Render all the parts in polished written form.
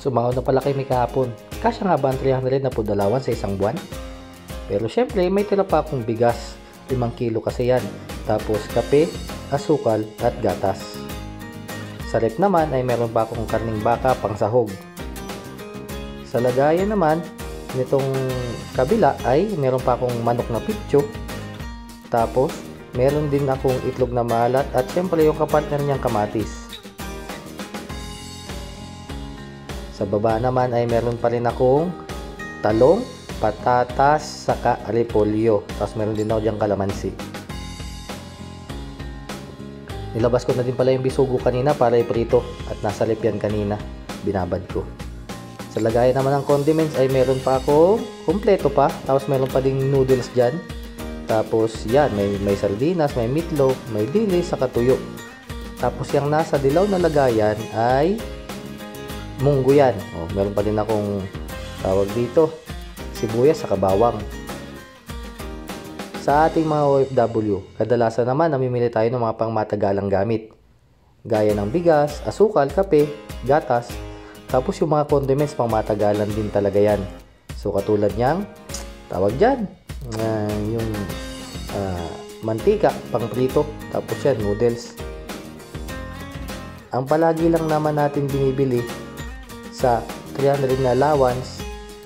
Sumahod na pala kay may kahapon. Kasya nga ba ang 300 na food allowance sa isang buwan? Pero syempre, may tira pa akong bigas. 5 kilo kasi yan. Tapos kape, asukal at gatas. Sa rep naman ay meron pa akong karning baka pang sahog. Sa lagayan naman, nitong kabila ay meron pa akong manok na pitso. Tapos, meron din akong itlog na maalat at syempre yung kapartner niyang kamatis. Sa baba naman ay meron pa rin akong talong, patatas, saka repolyo. Tapos meron din ako diyang kalamansi. Nilabas ko na din pala yung bisugo kanina para iprito at nasa lip yan kanina. Binabad ko. Sa lagayan naman ng condiments ay meron pa akong kumpleto pa. Tapos meron pa ding noodles dyan. Tapos yan, may sardinas, may meatloaf, may dilis, saka tuyo. Tapos yung nasa dilaw na lagayan ay munggo yan. Meron pa din akong tawag dito, sibuyas saka bawang. Sa ating mga OFW, kadalasan naman namimili tayo ng mga pangmatagalang gamit. Gaya ng bigas, asukal, kape, gatas. Tapos yung mga condiments pangmatagalan din talaga yan. So katulad niyang, tawag dyan, yung mantika, pang prito. Tapos yan, noodles. Ang palagi lang naman natin binibili sa 300 na allowance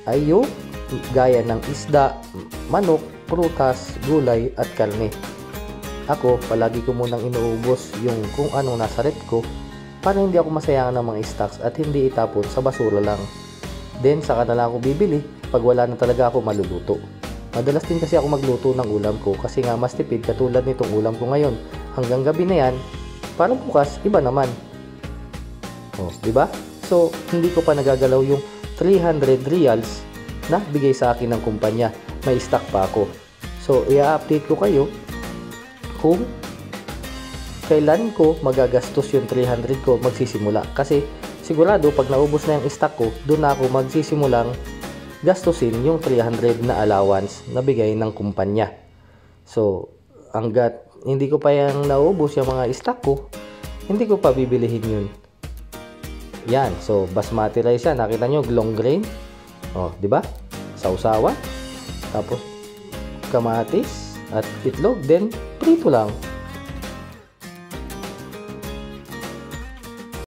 ay yung gaya ng isda, manok, prutas, gulay at karne. Ako, palagi ko munang inuubos yung kung anong nasa rep ko para hindi ako masayangan ng mga stocks at hindi itapon sa basura lang. Then, saka na lang ako bibili pag wala na talaga ako maluluto. Madalas din kasi ako magluto ng ulam ko kasi nga mas tipid katulad nitong ulam ko ngayon. Hanggang gabi na yan, para bukas, iba naman. Diba? So, hindi ko pa nagagalaw yung 300 reals na bigay sa akin ng kumpanya. May stock pa ako. So, i-update ko kayo kung kailan ko magagastos yung 300 ko magsisimula. Kasi, sigurado, pag naubos na yung stock ko, doon na ako magsisimulang gastusin yung 300 na allowance na bigay ng kumpanya. So, hanggat hindi ko pa yung naubos yung mga stock ko, hindi ko pa bibilihin yun. Yan, so basmati rice yan. Nakita nyo, long grain. Di ba? Sausawan. Tapos kamatis at itlog, then prito lang.